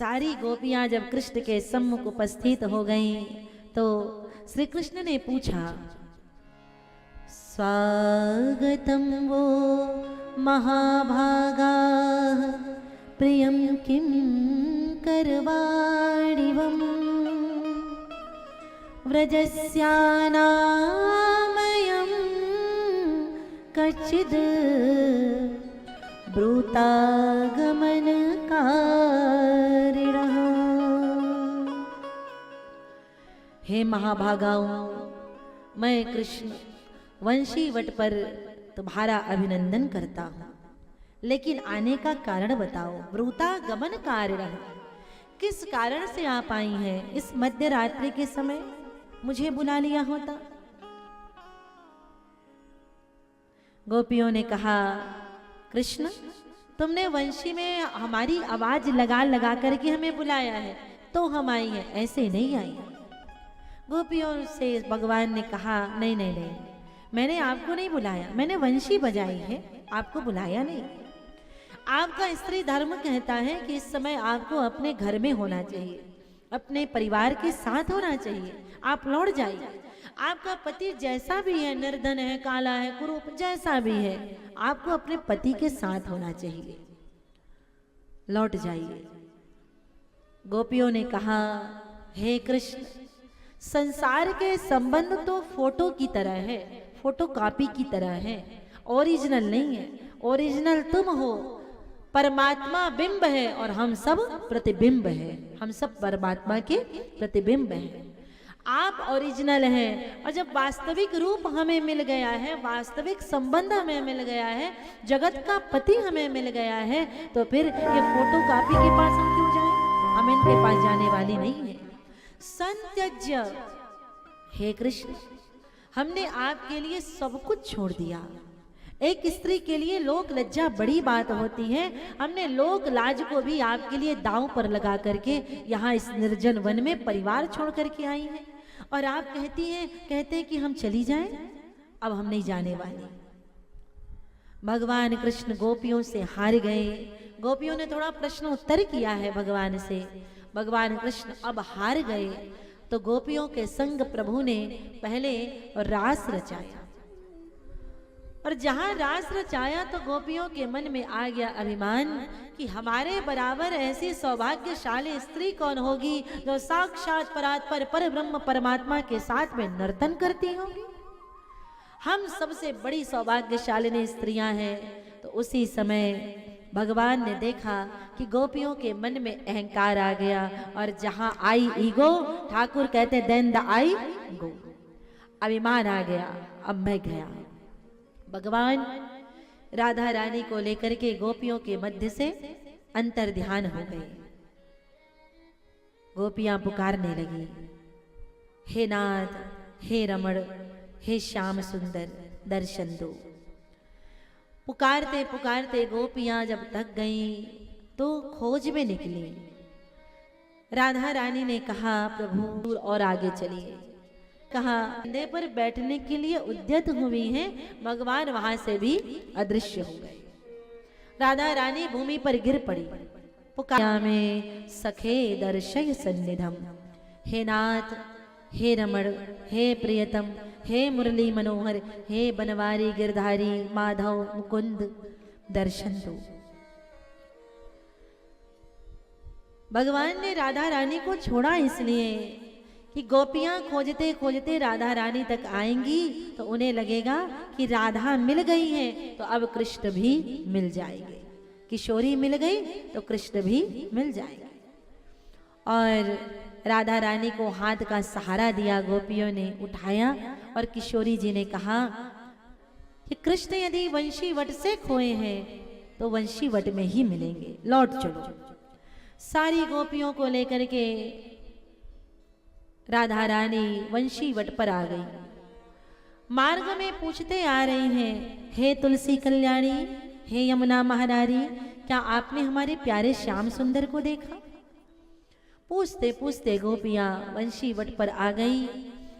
सारी गोपियां जब कृष्ण के सम्मुख उपस्थित हो गईं तो श्री कृष्ण ने पूछा, स्वागतम वो महाभागा प्रियं किं करवाणिवं व्रजस्यानामयं कच्चिद् ब्रूतागमनकारिणः। हे महाभागाओं, मैं कृष्ण वंशी वट पर तुम्हारा अभिनंदन करता हूँ, लेकिन आने का कारण बताओ। ब्रूतागमन कारिणः, किस कारण से आप आई हैं? इस मध्य रात्रि के समय मुझे बुला लिया होता। गोपियों ने कहा, कृष्ण तुमने वंशी में हमारी आवाज लगा लगा करके हमें बुलाया है तो हम आई हैं, ऐसे नहीं आई। गोपियों से भगवान ने कहा, नहीं नहीं नहीं, मैंने आपको नहीं बुलाया, मैंने वंशी बजाई है, आपको बुलाया नहीं। आपका स्त्री धर्म कहता है कि इस समय आपको अपने घर में होना चाहिए, अपने परिवार के साथ होना चाहिए। आप लौट जाइए। आपका पति जैसा भी है, निर्धन है, काला है, कुरूप, जैसा भी है, आपको अपने पति के साथ होना चाहिए। लौट जाइए। गोपियों ने कहा, हे कृष्ण, संसार के संबंध तो फोटो की तरह है, फोटो कॉपी की तरह है, ओरिजिनल नहीं है। ओरिजिनल तुम हो, परमात्मा बिंब है और हम सब प्रतिबिंब है, हम सब परमात्मा के प्रतिबिंब हैं। आप ओरिजिनल हैं, और जब वास्तविक रूप हमें मिल गया है, वास्तविक संबंध हमें मिल गया है, जगत का पति हमें मिल गया है, तो फिर ये फोटो कॉपी के पास हम क्यों जाएं? हम इनके पास जाने वाली नहीं है। संत्यज्य, हे कृष्ण, हमने आपके लिए सब कुछ छोड़ दिया। एक स्त्री के लिए लोक लज्जा बड़ी बात होती है, हमने लोक लाज को भी आपके लिए दांव पर लगा करके यहाँ इस निर्जन वन में परिवार छोड़ करके आई हैं, और आप कहते हैं कि हम चली जाएं। अब हम नहीं जाने वाले। भगवान कृष्ण गोपियों से हार गए। गोपियों ने थोड़ा प्रश्न उत्तर किया है भगवान से। भगवान कृष्ण अब हार गए तो गोपियों के संग प्रभु ने पहले रास रचाया, और जहां रास रचाया तो गोपियों के मन में आ गया अभिमान कि हमारे बराबर ऐसी सौभाग्यशाली स्त्री कौन होगी जो साक्षात परात्पर पर ब्रह्म परमात्मा के साथ में नर्तन करती होगी। हम सबसे बड़ी सौभाग्यशालिनी स्त्रियां हैं। तो उसी समय भगवान ने देखा कि गोपियों के मन में अहंकार आ गया, और जहां आई ईगो, ठाकुर कहते देन द आई गो, अभिमान आ गया, अब मैं गया। भगवान राधा रानी को लेकर के गोपियों के मध्य से अंतर ध्यान हो गए। गोपियां पुकारने लगी, हे नाथ, हे रमण, हे श्याम सुंदर, दर्शन दो। पुकारते पुकारते गोपियां जब थक गईं तो खोज में निकली। राधा रानी ने कहा, प्रभु और आगे चलिए। कहा, कंधे पर बैठने के लिए उद्यत हुई हैं, भगवान वहां से भी अदृश्य हो गए। राधा रानी भूमि पर गिर पड़ी। पुकारा में सखे दर्शय सन्निधम, हे नाथ, हे रमण, हे प्रियतम, हे मुरली मनोहर, हे बनवारी गिरधारी माधव मुकुंद, दर्शन दो। भगवान ने राधा रानी को छोड़ा इसलिए कि गोपियां खोजते खोजते राधा रानी तक आएंगी तो उन्हें लगेगा कि राधा मिल गई है तो अब कृष्ण भी मिल जाएंगे। किशोरी मिल गई तो कृष्ण भी मिल जाएंगे। और राधा रानी को हाथ का सहारा दिया, गोपियों ने उठाया, और किशोरी जी ने कहा कि कृष्ण यदि वंशी वट से खोए हैं तो वंशी वट में ही मिलेंगे, लौट चलो। सारी गोपियों को लेकर के राधा रानी वंशी वट पर आ गई। मार्ग में पूछते आ रही हैं, हे तुलसी कल्याणी, हे यमुना महारानी, क्या आपने हमारे प्यारे श्याम सुंदर को देखा? पूछते पूछते गोपियां वंशी वट पर आ गई।